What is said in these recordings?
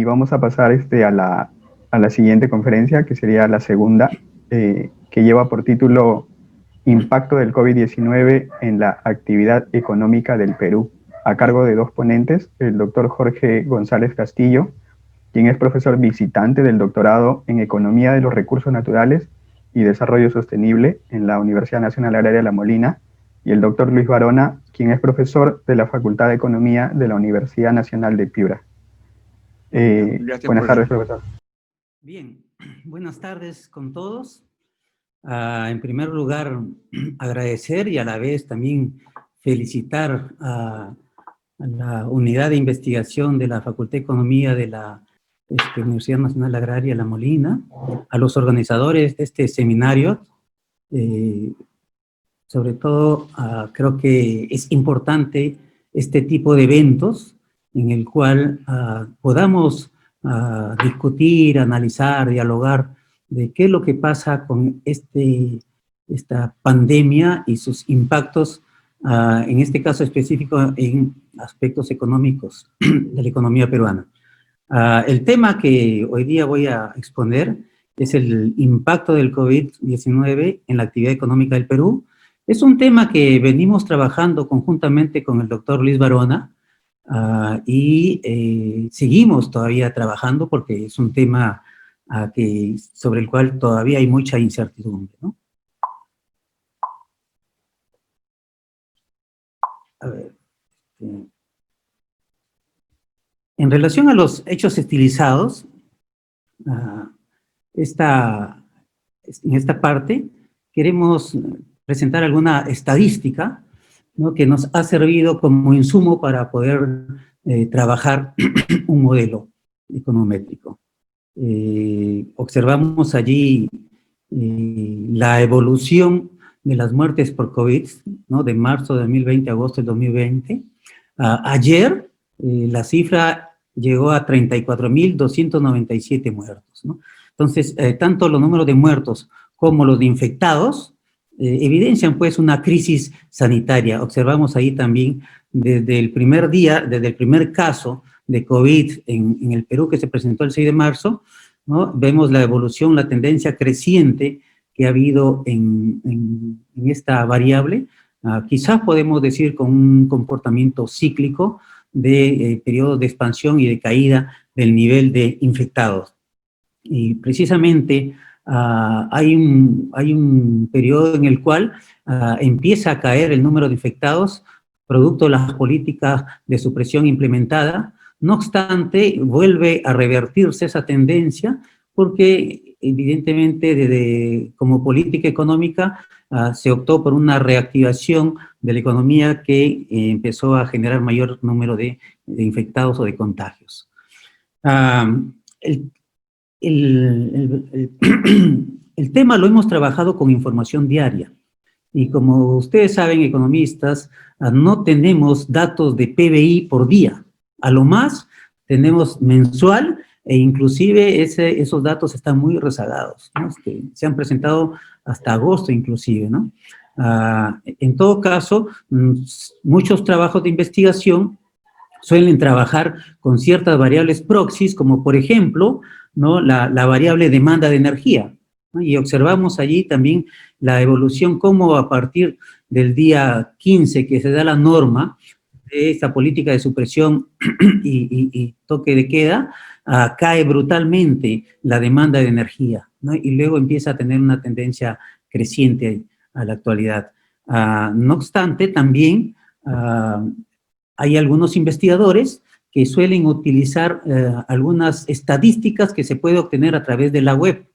vamos a pasar a la siguiente conferencia, que sería la segunda, que lleva por título Impacto del COVID-19 en la actividad económica del Perú, a cargo de dos ponentes, el doctor Jorge González Castillo, quien es profesor visitante del doctorado en Economía de los Recursos Naturales y Desarrollo Sostenible en la Universidad Nacional Agraria La Molina, y el doctor Luis Barona, quien es profesor de la Facultad de Economía de la Universidad Nacional de Piura. Buenas tardes, profesor. Bien, buenas tardes con todos. En primer lugar, agradecer y a la vez también felicitar a la unidad de investigación de la Facultad de Economía de la Universidad Nacional Agraria La Molina, a los organizadores de este seminario. Sobre todo, creo que es importante este tipo de eventos en el cual podamos discutir, analizar, dialogar de qué es lo que pasa con esta pandemia y sus impactos, en este caso específico, en aspectos económicos de la economía peruana. El tema que hoy día voy a exponer es el impacto del COVID-19 en la actividad económica del Perú. Es un tema que venimos trabajando conjuntamente con el doctor Luis Barona y seguimos todavía trabajando porque es un tema sobre el cual todavía hay mucha incertidumbre, ¿no? A ver. En relación a los hechos estilizados, en esta parte queremos presentar alguna estadística, ¿no?, que nos ha servido como insumo para poder trabajar un modelo econométrico. Observamos allí la evolución de las muertes por COVID, ¿no?, de marzo de 2020 a agosto de 2020. Ayer la cifra llegó a 34.297 muertos, ¿no? Entonces, tanto los números de muertos como los de infectados evidencian pues una crisis sanitaria. Observamos ahí también desde el primer día, desde el primer caso de COVID en el Perú que se presentó el 6 de marzo, ¿no? Vemos la evolución, la tendencia creciente que ha habido en esta variable. Quizás podemos decir con un comportamiento cíclico de periodos de expansión y de caída del nivel de infectados. Y precisamente hay un periodo en el cual empieza a caer el número de infectados producto de las políticas de supresión implementada. No obstante, vuelve a revertirse esa tendencia porque evidentemente como política económica se optó por una reactivación de la economía que empezó a generar mayor número de infectados o de contagios. El tema lo hemos trabajado con información diaria y como ustedes saben, economistas, no tenemos datos de PBI por día. A lo más tenemos mensual e inclusive esos datos están muy rezagados, ¿no? Se han presentado hasta agosto inclusive, ¿no? En todo caso, muchos trabajos de investigación suelen trabajar con ciertas variables proxies, como por ejemplo, ¿no?, la variable demanda de energía, ¿no? Y observamos allí también la evolución, cómo a partir del día 15 que se da la norma de esta política de supresión y toque de queda, cae brutalmente la demanda de energía, ¿no? Y luego empieza a tener una tendencia creciente a la actualidad. No obstante, también hay algunos investigadores que suelen utilizar algunas estadísticas que se puede obtener a través de la web.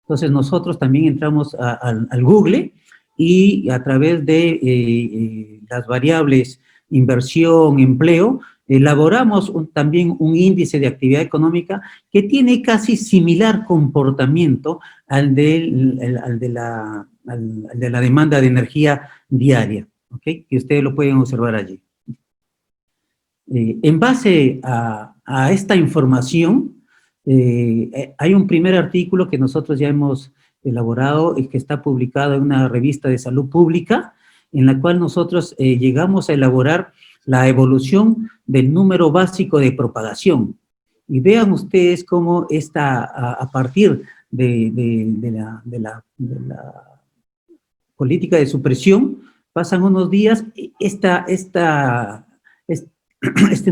Entonces nosotros también entramos al Google y a través de las variables inversión, empleo, elaboramos también un índice de actividad económica que tiene casi similar comportamiento al de la demanda de energía diaria, ¿ok? Que ustedes lo pueden observar allí. En base a esta información, hay un primer artículo que nosotros ya hemos elaborado y que está publicado en una revista de salud pública, en la cual nosotros llegamos a elaborar la evolución del número básico de propagación. y vean ustedes cómo a partir de la política de supresión, pasan unos días, este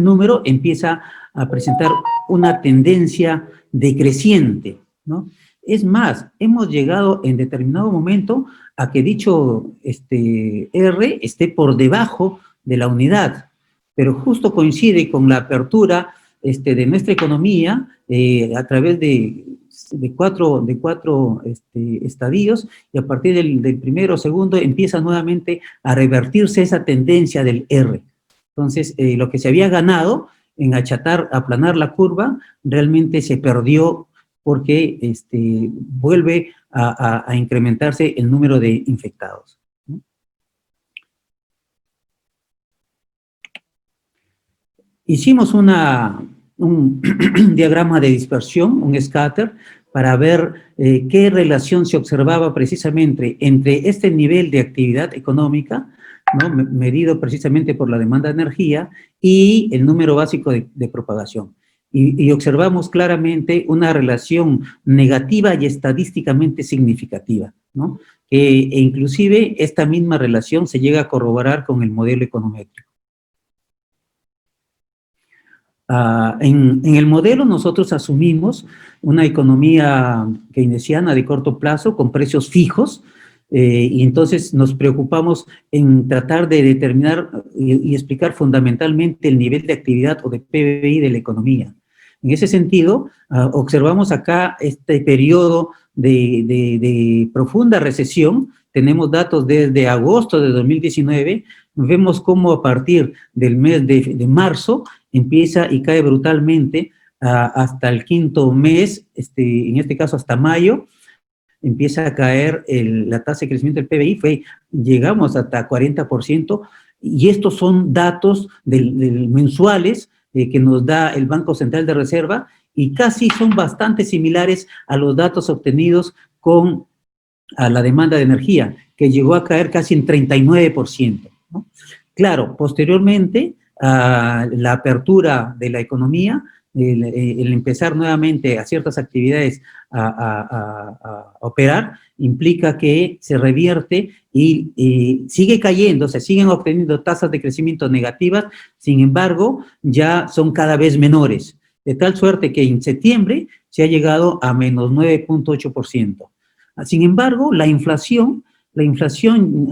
número empieza a presentar una tendencia decreciente, ¿no? Es más, hemos llegado en determinado momento a que dicho R esté por debajo de la unidad, pero justo coincide con la apertura de nuestra economía a través de cuatro estadios, y a partir del primero o segundo empieza nuevamente a revertirse esa tendencia del R. Entonces, lo que se había ganado en aplanar la curva, realmente se perdió porque vuelve a incrementarse el número de infectados. Hicimos un diagrama de dispersión, un scatter, para ver qué relación se observaba precisamente entre este nivel de actividad económica, ¿no?, medido precisamente por la demanda de energía, y el número básico de propagación. Y observamos claramente una relación negativa y estadísticamente significativa, ¿no? E inclusive esta misma relación se llega a corroborar con el modelo econométrico. En el modelo nosotros asumimos una economía keynesiana de corto plazo con precios fijos, y entonces nos preocupamos en tratar de determinar y explicar fundamentalmente el nivel de actividad o de PBI de la economía. En ese sentido, observamos acá este periodo de profunda recesión. Tenemos datos desde agosto de 2019, vemos cómo a partir del mes de marzo empieza y cae brutalmente hasta el quinto mes, en este caso hasta mayo, empieza a caer la tasa de crecimiento del PBI, llegamos hasta 40%, y estos son datos mensuales que nos da el Banco Central de Reserva, y casi son bastante similares a los datos obtenidos a la demanda de energía, que llegó a caer casi en 39%, ¿no? Claro, posteriormente, la apertura de la economía, el empezar nuevamente a ciertas actividades a operar, implica que se revierte y sigue cayendo, se siguen obteniendo tasas de crecimiento negativas, sin embargo, ya son cada vez menores, de tal suerte que en septiembre se ha llegado a menos 9.8%. Sin embargo, la inflación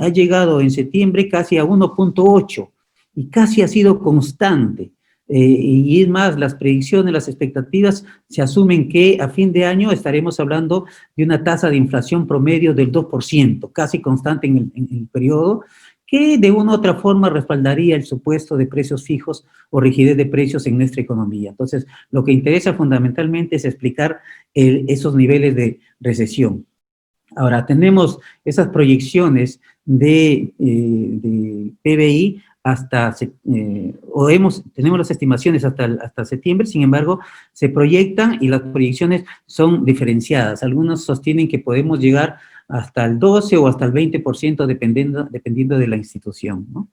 ha llegado en septiembre casi a 1.8%, y casi ha sido constante. Y es más, las predicciones, las expectativas se asumen que a fin de año estaremos hablando de una tasa de inflación promedio del 2%, casi constante en el periodo, que de una u otra forma respaldaría el supuesto de precios fijos o rigidez de precios en nuestra economía. Entonces, lo que interesa fundamentalmente es explicar esos niveles de recesión. Ahora, tenemos esas proyecciones de PBI tenemos las estimaciones hasta septiembre, sin embargo, se proyectan y las proyecciones son diferenciadas. Algunos sostienen que podemos llegar hasta el 12 o hasta el 20% dependiendo de la institución, ¿no?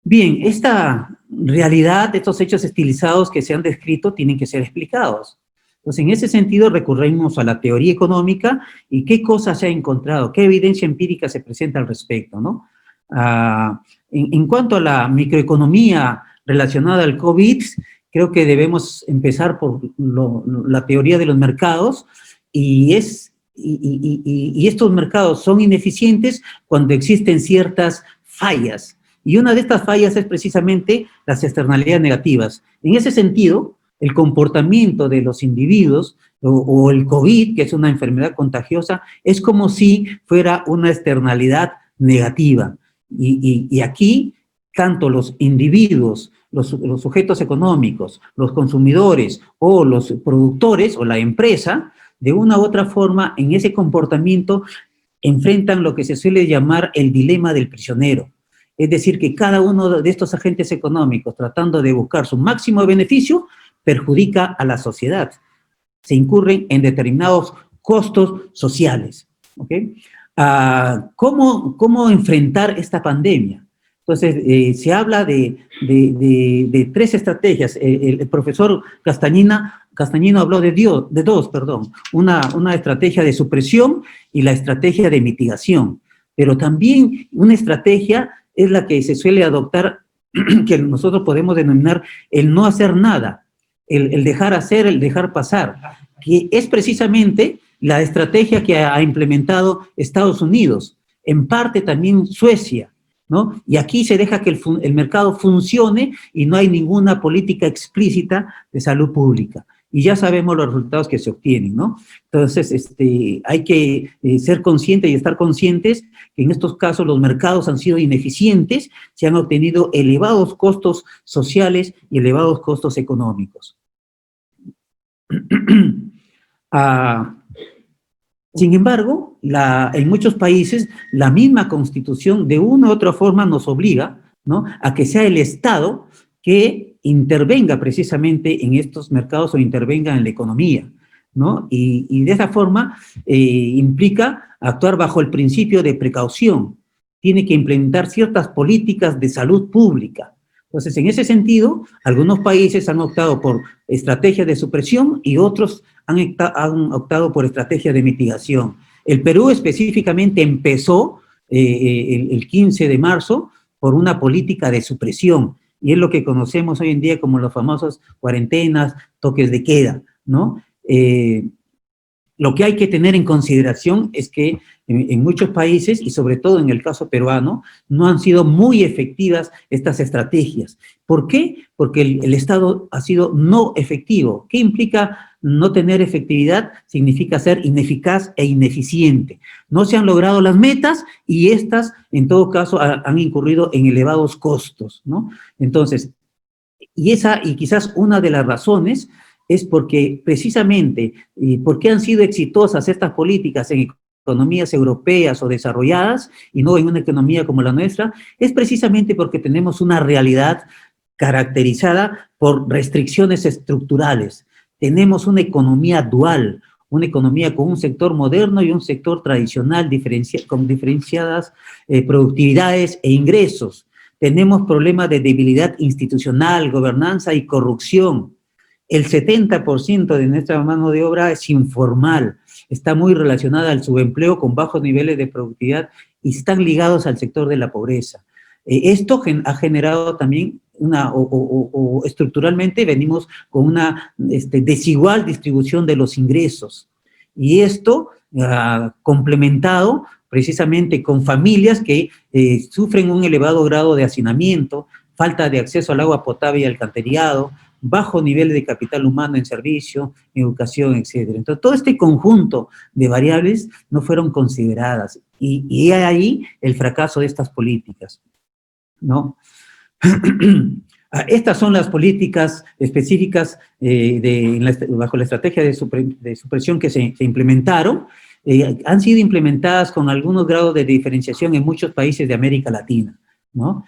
Bien, esta realidad, estos hechos estilizados que se han descrito, tienen que ser explicados. Entonces, en ese sentido, recurrimos a la teoría económica y qué cosas se ha encontrado, qué evidencia empírica se presenta al respecto, ¿no? En cuanto a la microeconomía relacionada al COVID, creo que debemos empezar por la teoría de los mercados, y estos mercados son ineficientes cuando existen ciertas fallas, y una de estas fallas es precisamente las externalidades negativas. En ese sentido, el comportamiento de los individuos o el COVID, que es una enfermedad contagiosa, es como si fuera una externalidad negativa. Y aquí, tanto los individuos, los sujetos económicos, los consumidores o los productores o la empresa, de una u otra forma, en ese comportamiento enfrentan lo que se suele llamar el dilema del prisionero. Es decir, que cada uno de estos agentes económicos, tratando de buscar su máximo beneficio, perjudica a la sociedad. Se incurren en determinados costos sociales, ¿ok? ¿Cómo enfrentar esta pandemia? Entonces, se habla de tres estrategias. El profesor Castañino habló de dos, perdón. Una estrategia de supresión y la estrategia de mitigación. Pero también una estrategia es la que se suele adoptar, que nosotros podemos denominar el no hacer nada, el dejar hacer, el dejar pasar, que es precisamente la estrategia que ha implementado Estados Unidos, en parte también Suecia, ¿no? Y aquí se deja que el mercado funcione y no hay ninguna política explícita de salud pública. Y ya sabemos los resultados que se obtienen, ¿no? Entonces, hay que ser conscientes y estar conscientes que en estos casos los mercados han sido ineficientes, se han obtenido elevados costos sociales y elevados costos económicos. Sin embargo, en muchos países, la misma Constitución de una u otra forma nos obliga, ¿no?, a que sea el Estado que intervenga precisamente en estos mercados o intervenga en la economía, ¿no? Y de esa forma implica actuar bajo el principio de precaución. Tiene que implementar ciertas políticas de salud pública. Entonces, en ese sentido, algunos países han optado por estrategias de supresión y otros han optado por estrategias de mitigación. El Perú específicamente empezó el 15 de marzo por una política de supresión, y es lo que conocemos hoy en día como los famosos cuarentenas, toques de queda, ¿no? Lo que hay que tener en consideración es que en muchos países, y sobre todo en el caso peruano, no han sido muy efectivas estas estrategias. ¿Por qué? Porque el Estado ha sido no efectivo. ¿Qué implica no tener efectividad? Significa ser ineficaz e ineficiente. No se han logrado las metas y estas, en todo caso, han incurrido en elevados costos, ¿no? Entonces, y quizás una de las razones es porque precisamente, ¿por qué han sido exitosas estas políticas en economías europeas o desarrolladas y no en una economía como la nuestra? Es precisamente porque tenemos una realidad caracterizada por restricciones estructurales. Tenemos una economía dual, una economía con un sector moderno y un sector tradicional con diferenciadas productividades e ingresos. Tenemos problemas de debilidad institucional, gobernanza y corrupción. El 70% de nuestra mano de obra es informal, está muy relacionada al subempleo con bajos niveles de productividad y están ligados al sector de la pobreza. Esto ha generado también estructuralmente venimos con una desigual distribución de los ingresos. Y esto complementado precisamente con familias que sufren un elevado grado de hacinamiento, falta de acceso al agua potable y alcantarillado, bajo nivel de capital humano en servicio, en educación, etc. Entonces, todo este conjunto de variables no fueron consideradas, y ahí el fracaso de estas políticas, ¿no? Estas son las políticas específicas bajo la estrategia de supresión que se implementaron. Han sido implementadas con algunos grados de diferenciación en muchos países de América Latina, ¿no?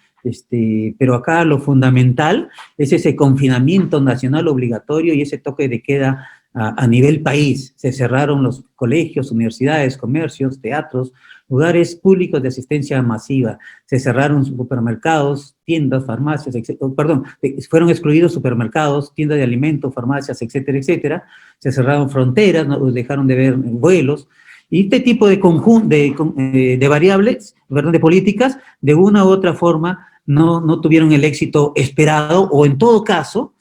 Pero acá lo fundamental es ese confinamiento nacional obligatorio y ese toque de queda a nivel país. Se cerraron los colegios, universidades, comercios, teatros, lugares públicos de asistencia masiva. Se cerraron supermercados, tiendas, farmacias, fueron excluidos supermercados, tiendas de alimentos, farmacias, etcétera, etcétera. Se cerraron fronteras, dejaron de ver vuelos. Y este tipo de variables, perdón, de políticas, de una u otra forma, no tuvieron el éxito esperado, o en todo caso,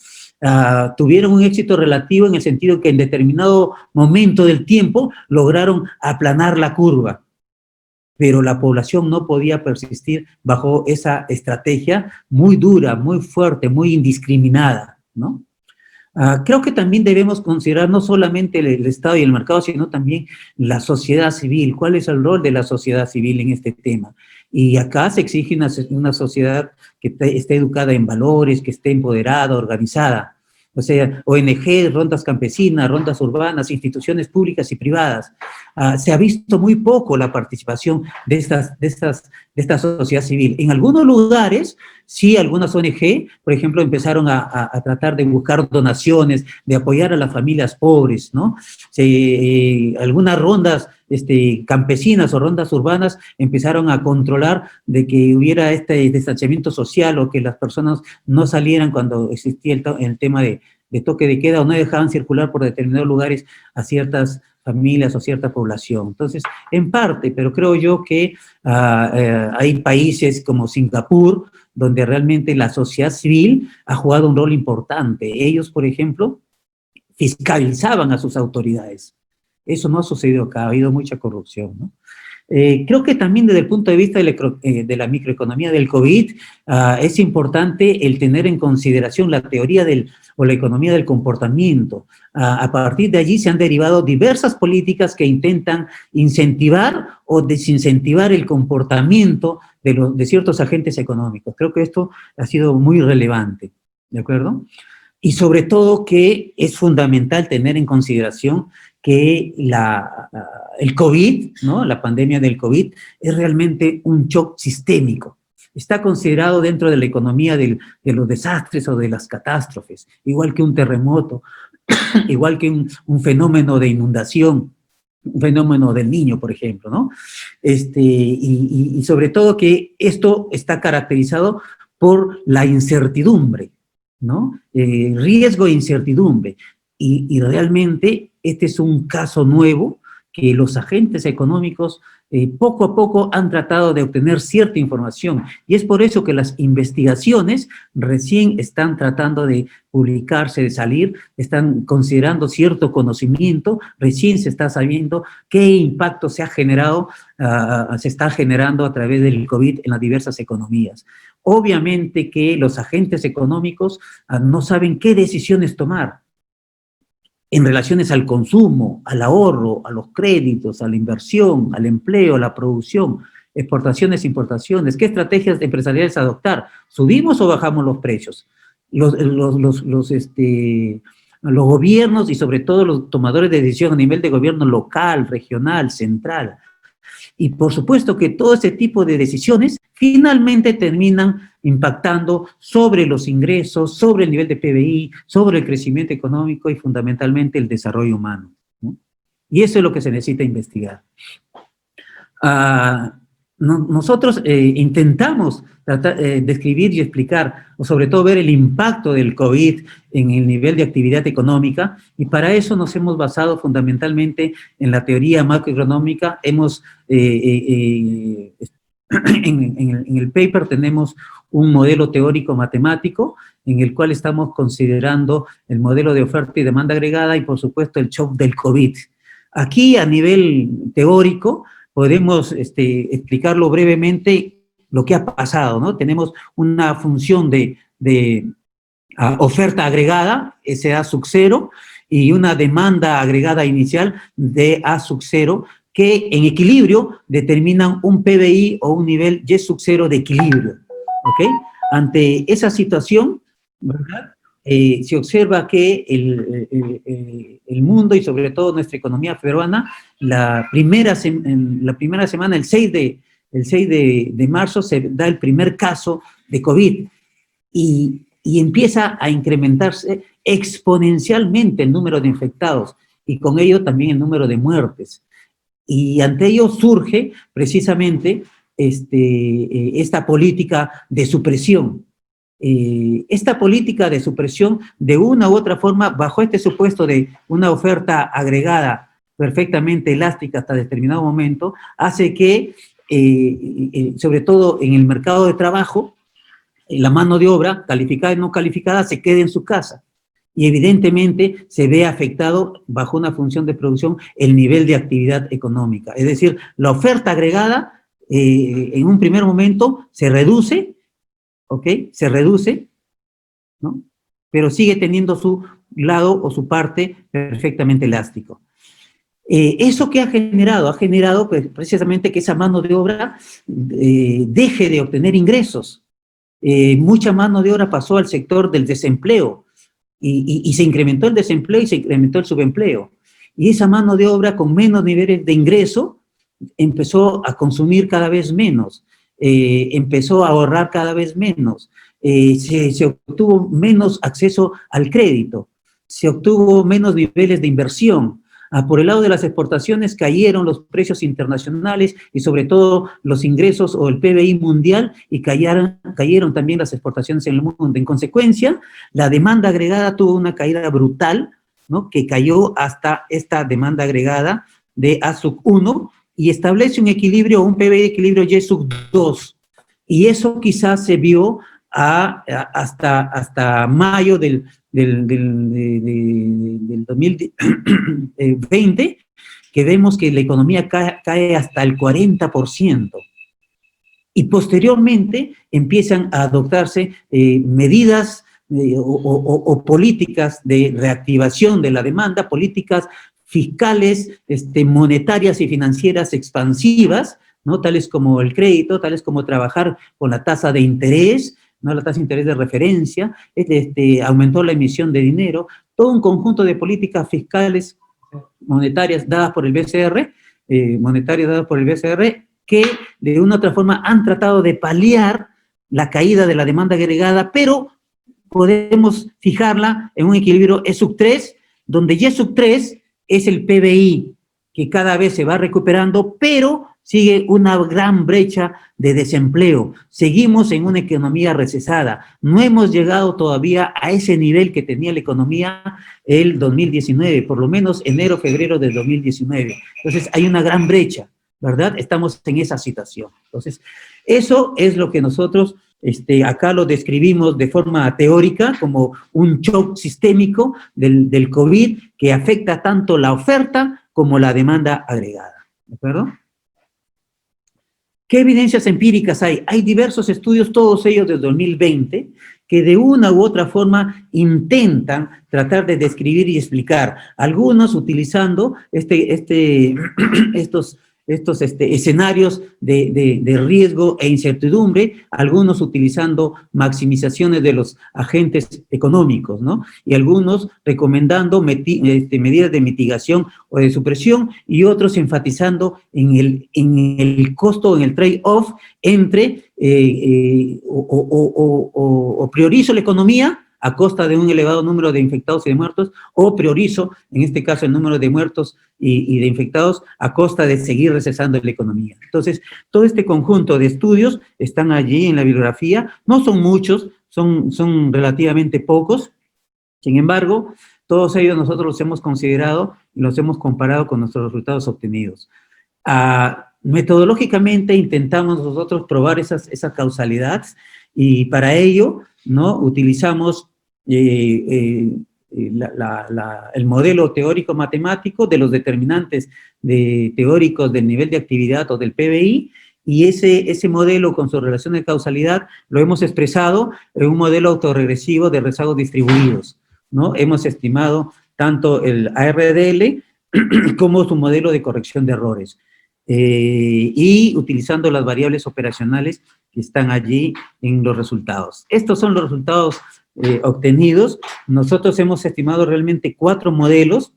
tuvieron un éxito relativo en el sentido que en determinado momento del tiempo lograron aplanar la curva, pero la población no podía persistir bajo esa estrategia muy dura, muy fuerte, muy indiscriminada, ¿no? Creo que también debemos considerar no solamente el Estado y el mercado, sino también la sociedad civil. ¿Cuál es el rol de la sociedad civil en este tema? Y acá se exige una sociedad que esté educada en valores, que esté empoderada, organizada. O sea, ONG, rondas campesinas, rondas urbanas, instituciones públicas y privadas. se ha visto muy poco la participación de esta sociedad civil. En algunos lugares, sí, algunas ONG, por ejemplo, empezaron a tratar de buscar donaciones, de apoyar a las familias pobres, ¿no? Algunas rondas campesinas o rondas urbanas empezaron a controlar de que hubiera este distanciamiento social o que las personas no salieran cuando existía el tema de toque de queda o no dejaban circular por determinados lugares a ciertas familias o cierta población. Entonces, en parte, pero creo yo que hay países como Singapur, donde realmente la sociedad civil ha jugado un rol importante. Ellos, por ejemplo, fiscalizaban a sus autoridades. Eso no ha sucedido acá, ha habido mucha corrupción, ¿no? Creo que también desde el punto de vista de la microeconomía del COVID, es importante el tener en consideración la teoría o la economía del comportamiento. A partir de allí se han derivado diversas políticas que intentan incentivar o desincentivar el comportamiento de ciertos agentes económicos. Creo que esto ha sido muy relevante, ¿de acuerdo? Y sobre todo que es fundamental tener en consideración que el COVID, ¿no? La pandemia del COVID, es realmente un shock sistémico. Está considerado dentro de la economía de los desastres o de las catástrofes, igual que un terremoto, igual que un fenómeno de inundación, un fenómeno del Niño, por ejemplo, ¿no? Y sobre todo que esto está caracterizado por la incertidumbre, ¿no? Riesgo e incertidumbre. Y realmente este es un caso nuevo que los agentes económicos poco a poco han tratado de obtener cierta información. Y es por eso que las investigaciones recién están tratando de publicarse, de salir, están considerando cierto conocimiento, recién se está sabiendo qué impacto se está generando a través del COVID en las diversas economías. Obviamente que los agentes económicos no saben qué decisiones tomar en relaciones al consumo, al ahorro, a los créditos, a la inversión, al empleo, a la producción, exportaciones, importaciones, qué estrategias empresariales adoptar, ¿subimos o bajamos los precios? Los gobiernos y sobre todo los tomadores de decisión a nivel de gobierno local, regional, central. Y por supuesto que todo ese tipo de decisiones finalmente terminan impactando sobre los ingresos, sobre el nivel de PBI, sobre el crecimiento económico y fundamentalmente el desarrollo humano, ¿no? Y eso es lo que se necesita investigar. Nosotros intentamos describir y explicar, o sobre todo ver el impacto del COVID en el nivel de actividad económica, y para eso nos hemos basado fundamentalmente en la teoría macroeconómica. En el paper tenemos un modelo teórico matemático en el cual estamos considerando el modelo de oferta y demanda agregada y, por supuesto, el shock del COVID. Aquí, a nivel teórico, podemos explicarlo brevemente lo que ha pasado, ¿no? Tenemos una función de oferta agregada, SA sub 0, y una demanda agregada inicial de A sub 0, que en equilibrio determinan un PBI o un nivel Y sub 0 de equilibrio, ¿ok? Ante esa situación, ¿verdad? Se observa que el mundo y sobre todo nuestra economía peruana, la primera semana, el 6 de marzo, se da el primer caso de COVID y empieza a incrementarse exponencialmente el número de infectados y con ello también el número de muertes. Y ante ello surge precisamente esta política de supresión. Esta política de supresión, de una u otra forma, bajo este supuesto de una oferta agregada perfectamente elástica hasta determinado momento, hace que, sobre todo en el mercado de trabajo, la mano de obra, calificada y no calificada, se quede en su casa. Y evidentemente se ve afectado, bajo una función de producción, el nivel de actividad económica. Es decir, la oferta agregada, en un primer momento, se reduce, ¿ok? Se reduce, ¿no? Pero sigue teniendo su lado o su parte perfectamente elástico. ¿Eso qué ha generado? Ha generado pues, precisamente que esa mano de obra deje de obtener ingresos. Mucha mano de obra pasó al sector del desempleo y se incrementó el desempleo y se incrementó el subempleo. y esa mano de obra con menos niveles de ingreso empezó a consumir cada vez menos, empezó a ahorrar cada vez menos, se obtuvo menos acceso al crédito, se obtuvo menos niveles de inversión. Por el lado de las exportaciones cayeron los precios internacionales y sobre todo los ingresos o el PBI mundial, y cayeron también las exportaciones en el mundo. En consecuencia, la demanda agregada tuvo una caída brutal, ¿no?, que cayó hasta esta demanda agregada de A sub 1 y establece un equilibrio, un PBI de equilibrio Y sub 2. Y eso quizás se vio hasta mayo del 2020, que vemos que la economía cae hasta el 40%. Y posteriormente empiezan a adoptarse medidas o políticas de reactivación de la demanda, políticas fiscales, monetarias y financieras expansivas, ¿no?, tales como el crédito, tales como trabajar con la tasa de interés, ¿no?, la tasa de interés de referencia, aumentó la emisión de dinero, todo un conjunto de políticas fiscales monetarias dadas por el BCR, que de una u otra forma han tratado de paliar la caída de la demanda agregada, pero podemos fijarla en un equilibrio E sub 3, donde Y sub 3 es el PBI, que cada vez se va recuperando, pero sigue una gran brecha de desempleo. Seguimos en una economía recesada. No hemos llegado todavía a ese nivel que tenía la economía el 2019, por lo menos enero, febrero del 2019. Entonces, hay una gran brecha, ¿verdad? Estamos en esa situación. Entonces, eso es lo que nosotros acá lo describimos de forma teórica como un shock sistémico del COVID que afecta tanto la oferta como la demanda agregada. ¿De acuerdo? ¿Qué evidencias empíricas hay? Hay diversos estudios, todos ellos del 2020, que de una u otra forma intentan tratar de describir y explicar, algunos utilizando estos escenarios de riesgo e incertidumbre, algunos utilizando maximizaciones de los agentes económicos, ¿no? Y algunos recomendando medidas de mitigación o de supresión, y otros enfatizando en el costo, en el trade-off entre o priorizo la economía a costa de un elevado número de infectados y de muertos, o priorizo, en este caso, el número de muertos y de infectados a costa de seguir recesando la economía. Entonces, todo este conjunto de estudios están allí en la bibliografía, no son muchos, son relativamente pocos, sin embargo, todos ellos nosotros los hemos considerado y los hemos comparado con nuestros resultados obtenidos. Metodológicamente intentamos nosotros probar esa causalidad, y para ello, ¿no?, utilizamos el modelo teórico matemático de los determinantes teóricos del nivel de actividad o del PBI, y ese modelo con su relación de causalidad lo hemos expresado en un modelo autorregresivo de rezagos distribuidos, ¿no? Hemos estimado tanto el ARDL como su modelo de corrección de errores, y utilizando las variables operacionales que están allí en los resultados. Estos son los resultados obtenidos. Nosotros hemos estimado realmente 4 modelos.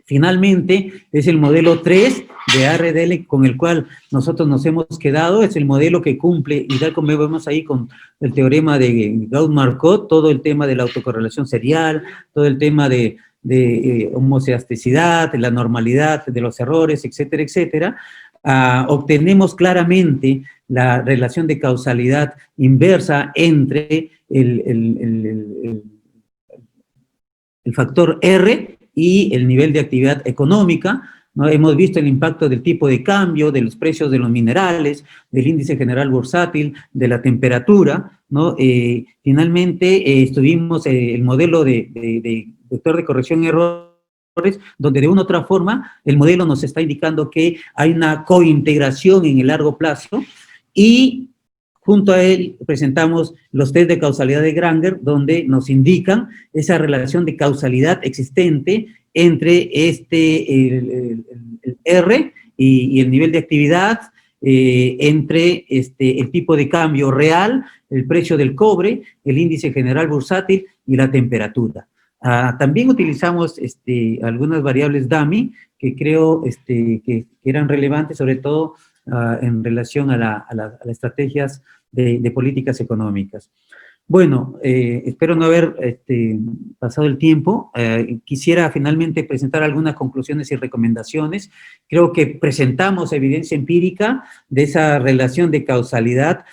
Finalmente, es el modelo 3 de ARDL con el cual nosotros nos hemos quedado. Es el modelo que cumple, y tal como vemos ahí con el teorema de Gauss-Markov, todo el tema de la autocorrelación serial, todo el tema de homoceasticidad, de la normalidad de los errores, etcétera, etcétera. Obtenemos claramente la relación de causalidad inversa entre el factor R y el nivel de actividad económica, ¿no? Hemos visto el impacto del tipo de cambio, de los precios de los minerales, del índice general bursátil, de la temperatura, ¿no? Finalmente, estuvimos el modelo de vector de corrección de errores, donde de una u otra forma el modelo nos está indicando que hay una cointegración en el largo plazo, y junto a él presentamos los test de causalidad de Granger, donde nos indican esa relación de causalidad existente entre el R y el nivel de actividad, entre el tipo de cambio real, el precio del cobre, el índice general bursátil y la temperatura. También utilizamos algunas variables DAMI que creo que eran relevantes, sobre todo en relación a las estrategias de políticas económicas. Bueno, espero no haber pasado el tiempo. Quisiera finalmente presentar algunas conclusiones y recomendaciones. Creo que presentamos evidencia empírica de esa relación de causalidad,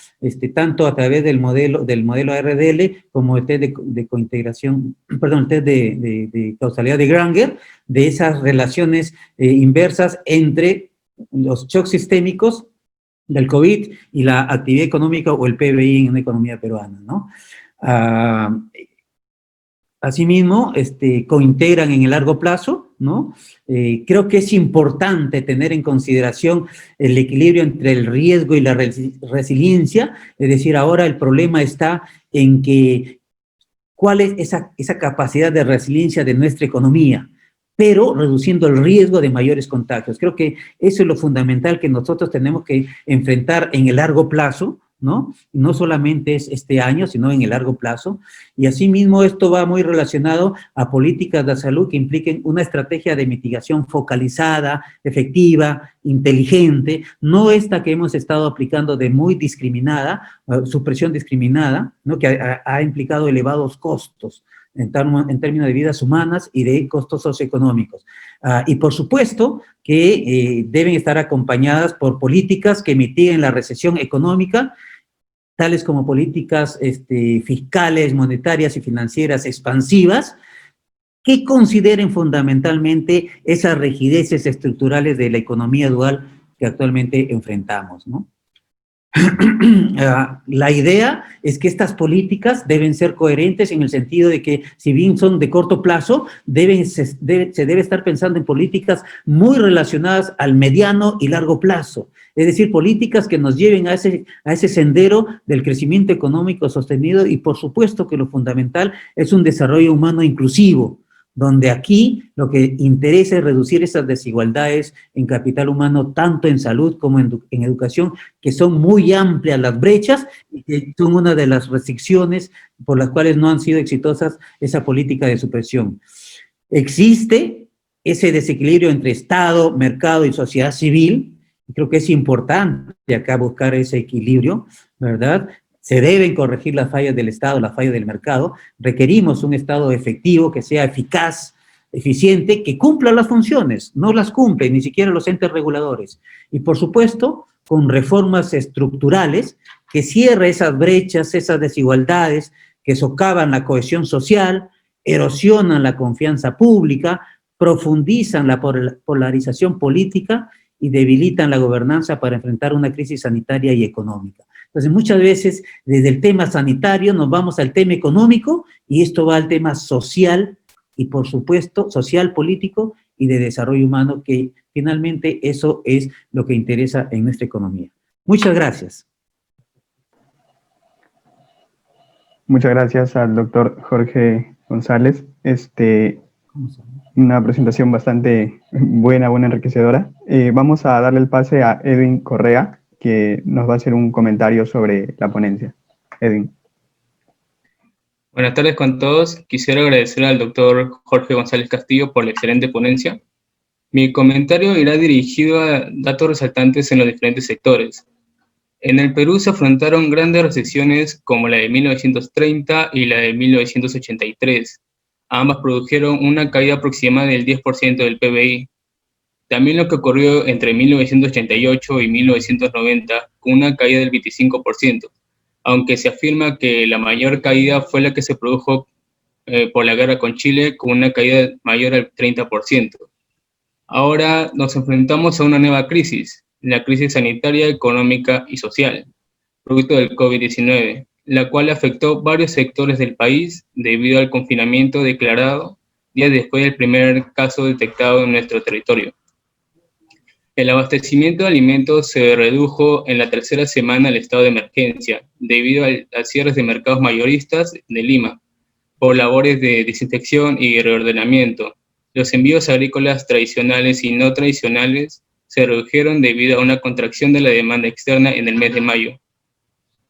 tanto a través del modelo ARDL como el test de cointegración, perdón, el test de causalidad de Granger, de esas relaciones inversas entre los shocks sistémicos del COVID y la actividad económica o el PBI en una economía peruana, ¿no? Asimismo, cointegran en el largo plazo, ¿no? Creo que es importante tener en consideración el equilibrio entre el riesgo y la resiliencia, es decir, ahora el problema está en que cuál es esa capacidad de resiliencia de nuestra economía, pero reduciendo el riesgo de mayores contagios. Creo que eso es lo fundamental que nosotros tenemos que enfrentar en el largo plazo, ¿no? No solamente es este año, sino en el largo plazo. Y asimismo esto va muy relacionado a políticas de salud que impliquen una estrategia de mitigación focalizada, efectiva, inteligente, no esta que hemos estado aplicando de muy discriminada, supresión discriminada, ¿no? Que ha implicado elevados costos en términos de vidas humanas y de costos socioeconómicos. Y por supuesto que deben estar acompañadas por políticas que mitiguen la recesión económica, tales como políticas fiscales, monetarias y financieras expansivas, que consideren fundamentalmente esas rigideces estructurales de la economía dual que actualmente enfrentamos, ¿no? La idea es que estas políticas deben ser coherentes en el sentido de que, si bien son de corto plazo, se debe estar pensando en políticas muy relacionadas al mediano y largo plazo. Es decir, políticas que nos lleven a ese sendero del crecimiento económico sostenido y, por supuesto, que lo fundamental es un desarrollo humano inclusivo, donde aquí lo que interesa es reducir esas desigualdades en capital humano, tanto en salud como en educación, que son muy amplias las brechas y que son una de las restricciones por las cuales no han sido exitosas esa política de supresión. Existe ese desequilibrio entre Estado, mercado y sociedad civil, y creo que es importante acá buscar ese equilibrio, ¿verdad? Se deben corregir las fallas del Estado, las fallas del mercado. Requerimos un Estado efectivo, que sea eficaz, eficiente, que cumpla las funciones. No las cumplen ni siquiera los entes reguladores. Y por supuesto, con reformas estructurales que cierre esas brechas, esas desigualdades que socavan la cohesión social, erosionan la confianza pública, profundizan la polarización política y debilitan la gobernanza para enfrentar una crisis sanitaria y económica. Entonces, muchas veces, desde el tema sanitario nos vamos al tema económico y esto va al tema social y, por supuesto, social, político y de desarrollo humano, que finalmente eso es lo que interesa en nuestra economía. Muchas gracias. Muchas gracias al doctor Jorge González. Una presentación bastante buena, enriquecedora. Vamos a darle el pase a Edwin Correa, que nos va a hacer un comentario sobre la ponencia. Edwin. Buenas tardes con todos. Quisiera agradecer al doctor Jorge González Castillo por la excelente ponencia. Mi comentario irá dirigido a datos resaltantes en los diferentes sectores. En el Perú se afrontaron grandes recesiones como la de 1930 y la de 1983. Ambas produjeron una caída aproximada del 10% del PBI. También lo que ocurrió entre 1988 y 1990, con una caída del 25%, aunque se afirma que la mayor caída fue la que se produjo por la guerra con Chile, con una caída mayor al 30%. Ahora nos enfrentamos a una nueva crisis, la crisis sanitaria, económica y social, producto del COVID-19, la cual afectó varios sectores del país debido al confinamiento declarado días después del primer caso detectado en nuestro territorio. El abastecimiento de alimentos se redujo en la tercera semana al estado de emergencia, debido a cierres de mercados mayoristas de Lima, por labores de desinfección y reordenamiento. Los envíos agrícolas tradicionales y no tradicionales se redujeron debido a una contracción de la demanda externa en el mes de mayo.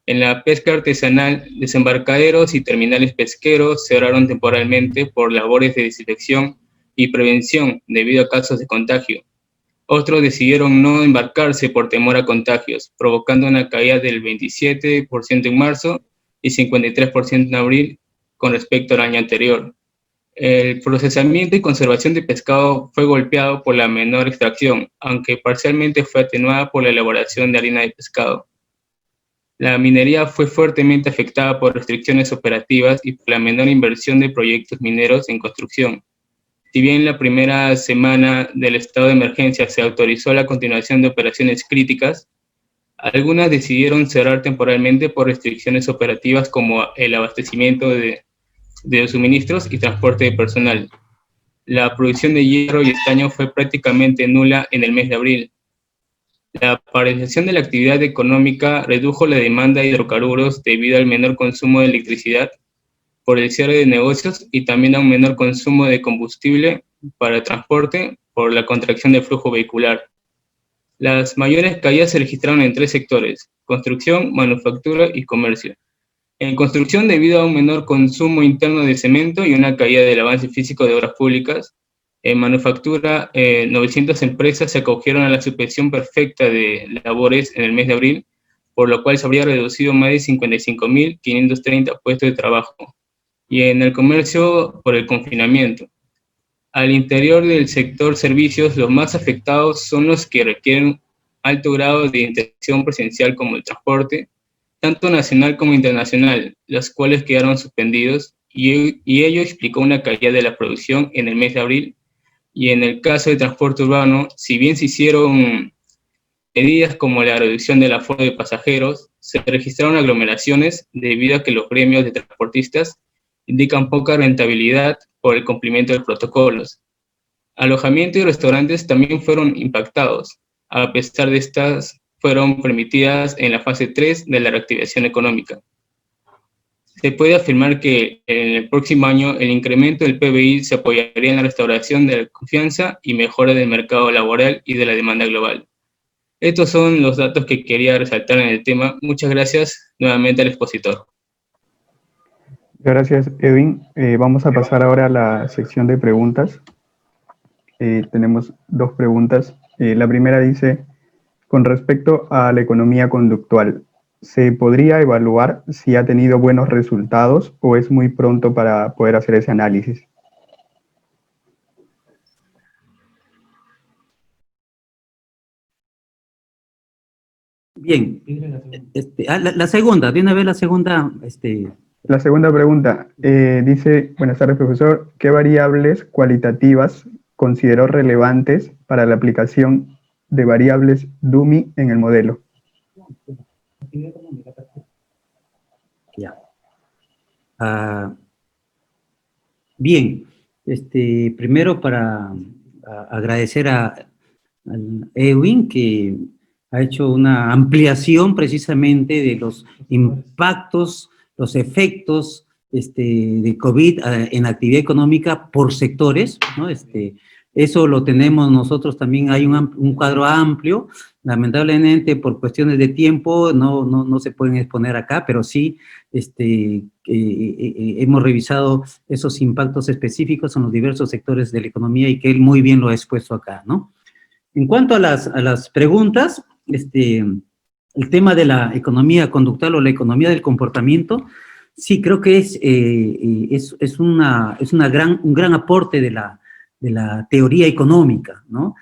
En la pesca artesanal, desembarcaderos y terminales pesqueros cerraron temporalmente por labores de desinfección y prevención debido a casos de contagio. Otros decidieron no embarcarse por temor a contagios, provocando una caída del 27% en marzo y 53% en abril con respecto al año anterior. El procesamiento y conservación de pescado fue golpeado por la menor extracción, aunque parcialmente fue atenuada por la elaboración de harina de pescado. La minería fue fuertemente afectada por restricciones operativas y por la menor inversión de proyectos mineros en construcción. Si bien la primera semana del estado de emergencia se autorizó la continuación de operaciones críticas, algunas decidieron cerrar temporalmente por restricciones operativas como el abastecimiento de los suministros y transporte de personal. La producción de hierro y estaño fue prácticamente nula en el mes de abril. La paralización de la actividad económica redujo la demanda de hidrocarburos debido al menor consumo de electricidad por el cierre de negocios y también a un menor consumo de combustible para el transporte por la contracción del flujo vehicular. Las mayores caídas se registraron en 3 sectores: construcción, manufactura y comercio. En construcción, debido a un menor consumo interno de cemento y una caída del avance físico de obras públicas. En manufactura, 900 empresas se acogieron a la suspensión perfecta de labores en el mes de abril, por lo cual se habría reducido más de 55.530 puestos de trabajo. Y en el comercio, por el confinamiento. Al interior del sector servicios, los más afectados son los que requieren alto grado de interacción presencial, como el transporte, tanto nacional como internacional, los cuales quedaron suspendidos, y ello explicó una caída de la producción en el mes de abril. Y en el caso de transporte urbano, si bien se hicieron medidas como la reducción del aforo de pasajeros, se registraron aglomeraciones debido a que los gremios de transportistas indican poca rentabilidad por el cumplimiento de protocolos. Alojamiento y restaurantes también fueron impactados. A pesar de estas, fueron permitidas en la fase 3 de la reactivación económica. Se puede afirmar que en el próximo año el incremento del PBI se apoyaría en la restauración de la confianza y mejora del mercado laboral y de la demanda global. Estos son los datos que quería resaltar en el tema. Muchas gracias nuevamente al expositor. Gracias, Edwin. Vamos a pasar ahora a la sección de preguntas. Tenemos 2 preguntas. La primera dice: con respecto a la economía conductual, ¿se podría evaluar si ha tenido buenos resultados o es muy pronto para poder hacer ese análisis? Bien, la segunda, de una vez la segunda. La segunda pregunta dice: buenas tardes, profesor, ¿qué variables cualitativas consideró relevantes para la aplicación de variables DUMI en el modelo? Ya. Bien, primero para agradecer a Edwin, que ha hecho una ampliación precisamente de los impactos, los efectos de COVID en la actividad económica por sectores, ¿no? Eso lo tenemos nosotros también, hay un cuadro amplio. Lamentablemente por cuestiones de tiempo no se pueden exponer acá, pero sí hemos revisado esos impactos específicos en los diversos sectores de la economía y que él muy bien lo ha expuesto acá, ¿no? En cuanto a las preguntas, el tema de la economía conductual o la economía del comportamiento, sí creo que es un gran aporte de la teoría económica, ¿no?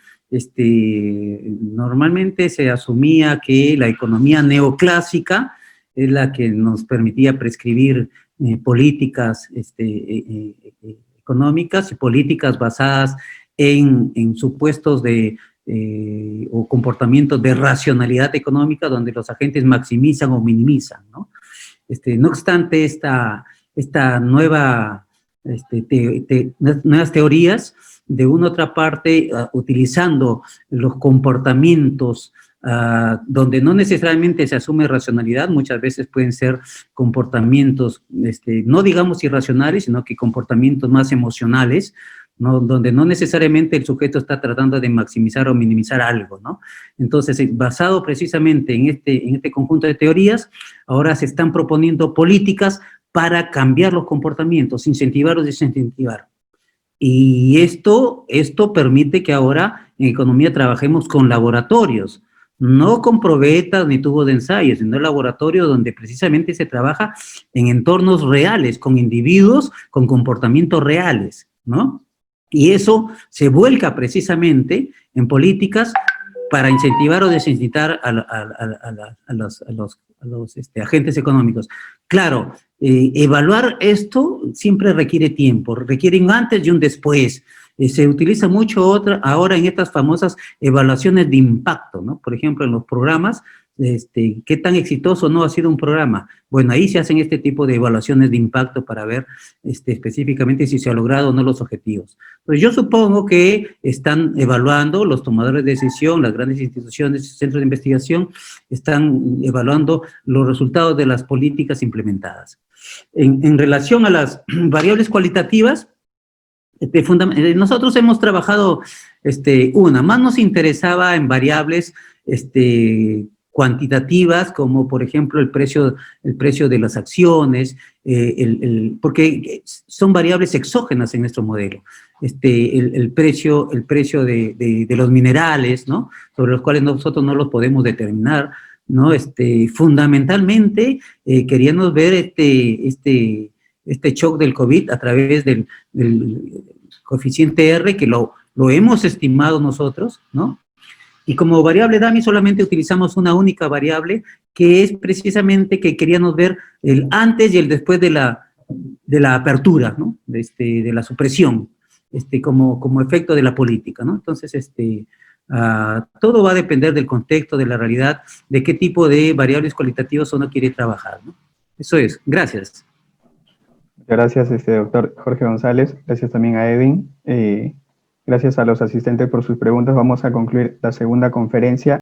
Normalmente se asumía que la economía neoclásica es la que nos permitía prescribir políticas económicas y políticas basadas en supuestos o comportamientos de racionalidad económica donde los agentes maximizan o minimizan, ¿no? No obstante, nuevas teorías, de una u otra parte, utilizando los comportamientos donde no necesariamente se asume racionalidad, muchas veces pueden ser comportamientos, no digamos irracionales, sino que comportamientos más emocionales, ¿no? Donde no necesariamente el sujeto está tratando de maximizar o minimizar algo, ¿no? Entonces, basado precisamente en este conjunto de teorías, ahora se están proponiendo políticas para cambiar los comportamientos, incentivar o desincentivar. Y esto permite que ahora en economía trabajemos con laboratorios, no con probetas ni tubos de ensayo, sino laboratorios donde precisamente se trabaja en entornos reales, con individuos con comportamientos reales, ¿no? Y eso se vuelca precisamente en políticas para incentivar o desincentivar a los agentes económicos. Claro, evaluar esto siempre requiere tiempo, requiere un antes y un después. Se utiliza mucho ahora en estas famosas evaluaciones de impacto, ¿no? Por ejemplo, en los programas, ¿qué tan exitoso no ha sido un programa? Bueno, ahí se hacen este tipo de evaluaciones de impacto para ver específicamente si se ha logrado o no los objetivos. Pues yo supongo que están evaluando los tomadores de decisión, las grandes instituciones, centros de investigación, están evaluando los resultados de las políticas implementadas. En relación a las variables cualitativas, nosotros hemos trabajado, más nos interesaba en variables cuantitativas, como por ejemplo el precio de las acciones, porque son variables exógenas en nuestro modelo. El precio de los minerales, ¿no? Sobre los cuales nosotros no los podemos determinar, ¿no? Fundamentalmente queríamos ver este shock del COVID a través del coeficiente R, que lo hemos estimado nosotros, ¿no? Y como variable Dummy solamente utilizamos una única variable, que es precisamente que queríamos ver el antes y el después de la apertura, ¿no? De la supresión, como efecto de la política, ¿no? Entonces, todo va a depender del contexto, de la realidad, de qué tipo de variables cualitativas uno quiere trabajar, ¿no? Eso es. Gracias. Gracias, doctor Jorge González. Gracias también a Edwin. Gracias a los asistentes por sus preguntas. Vamos a concluir la segunda conferencia.